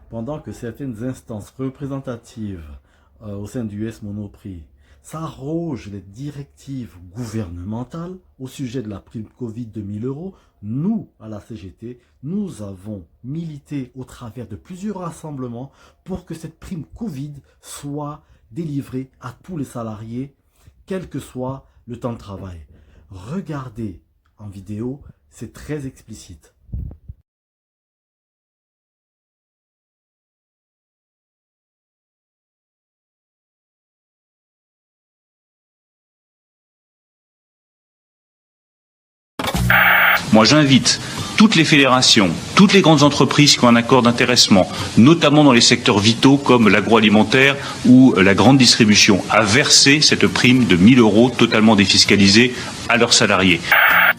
pendant que certaines instances représentatives au sein du US Monoprix s'arrogent les directives gouvernementales au sujet de la prime Covid de 1000 euros, nous, à la CGT, nous avons milité au travers de plusieurs rassemblements pour que cette prime Covid soit délivrée à tous les salariés, quel que soit le temps de travail. Regardez en vidéo, c'est très explicite. Moi, j'invite toutes les fédérations, toutes les grandes entreprises qui ont un accord d'intéressement, notamment dans les secteurs vitaux comme l'agroalimentaire ou la grande distribution, à verser cette prime de 1000 euros totalement défiscalisée à leurs salariés.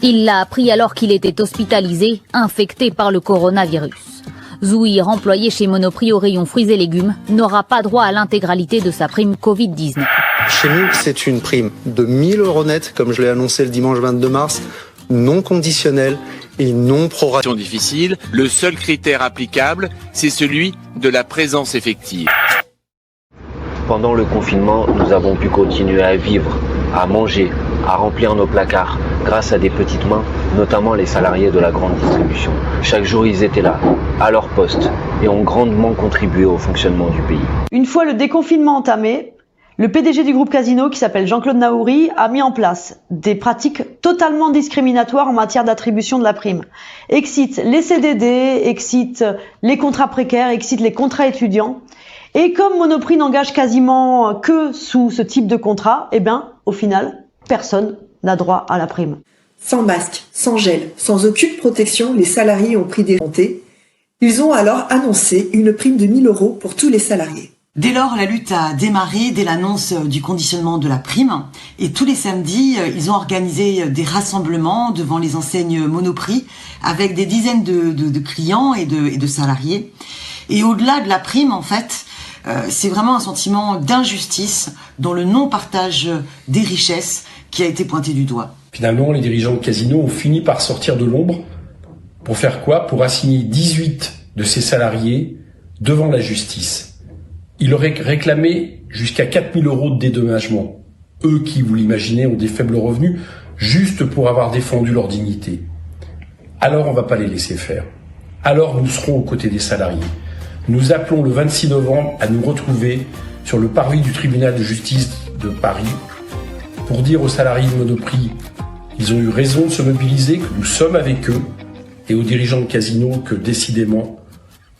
Il l'a appris alors qu'il était hospitalisé, infecté par le coronavirus. Zouhir, employé chez Monoprix au rayon fruits et légumes, n'aura pas droit à l'intégralité de sa prime Covid-19. Chez nous, c'est une prime de 1000 euros net, comme je l'ai annoncé le dimanche 22 mars, non conditionnelle et non proratée. Difficile, le seul critère applicable, c'est celui de la présence effective. Pendant le confinement, nous avons pu continuer à vivre, à manger, à remplir nos placards grâce à des petites mains, notamment les salariés de la grande distribution. Chaque jour, ils étaient là, à leur poste, et ont grandement contribué au fonctionnement du pays. Une fois le déconfinement entamé, le PDG du groupe Casino, qui s'appelle Jean-Claude Naouri, a mis en place des pratiques totalement discriminatoires en matière d'attribution de la prime. Excite les CDD, excite les contrats précaires, excite les contrats étudiants. Et comme Monoprix n'engage quasiment que sous ce type de contrat, eh bien, au final, personne n'a droit à la prime. Sans masque, sans gel, sans aucune protection, les salariés ont pris des montées. Ils ont alors annoncé une prime de 1000 euros pour tous les salariés. Dès lors, la lutte a démarré dès l'annonce du conditionnement de la prime. Et tous les samedis, ils ont organisé des rassemblements devant les enseignes Monoprix avec des dizaines de clients et de salariés. Et au-delà de la prime, en fait, c'est vraiment un sentiment d'injustice dans le non-partage des richesses qui a été pointé du doigt. Finalement, les dirigeants de Casino ont fini par sortir de l'ombre. Pour faire quoi? Pour assigner 18 de ces salariés devant la justice. Ils auraient réclamé jusqu'à 4000 euros de dédommagement. Eux qui, vous l'imaginez, ont des faibles revenus, juste pour avoir défendu leur dignité. Alors on ne va pas les laisser faire. Alors nous serons aux côtés des salariés. Nous appelons le 26 novembre à nous retrouver sur le parvis du tribunal de justice de Paris pour dire aux salariés de Monoprix qu'ils ont eu raison de se mobiliser, que nous sommes avec eux, et aux dirigeants de Casino que décidément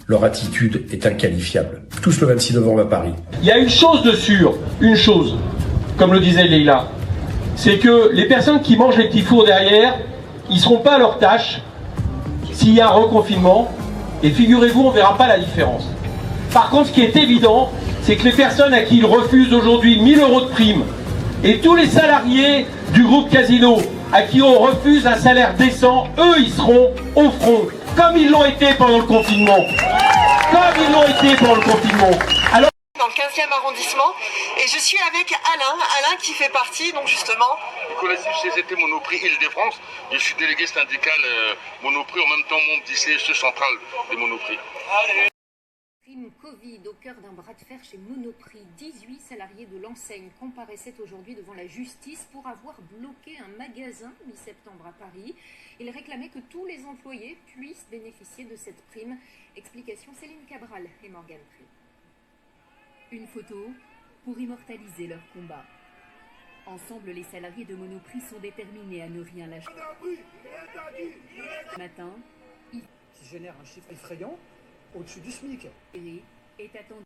leur attitude est inqualifiable. Tous le 26 novembre à Paris. Il y a une chose de sûre, une chose, comme le disait Leïla, c'est que les personnes qui mangent les petits fours derrière, ils ne seront pas à leur tâche s'il y a un reconfinement, et figurez-vous, on ne verra pas la différence. Par contre, ce qui est évident, c'est que les personnes à qui ils refusent aujourd'hui 1000 euros de prime, et tous les salariés du groupe Casino à qui on refuse un salaire décent, eux, ils seront au front, comme ils l'ont été pendant le confinement. Comme ils l'ont été pendant le confinement. Alors, dans le 15e arrondissement, et je suis avec Alain qui fait partie, donc justement... Du collectif CGT Monoprix Île-de-France, je suis délégué syndical Monoprix, en même temps membre du CSE central des Monoprix. Prime Covid au cœur d'un bras de fer chez Monoprix. 18 salariés de l'enseigne comparaissaient aujourd'hui devant la justice pour avoir bloqué un magasin mi-septembre à Paris. Ils réclamaient que tous les employés puissent bénéficier de cette prime. Explication Céline Cabral et Morgane Prix. Une photo pour immortaliser leur combat. Ensemble, les salariés de Monoprix sont déterminés à ne rien lâcher. Ce matin, qui génère un chiffre effrayant au-dessus du SMIC. Est attendu.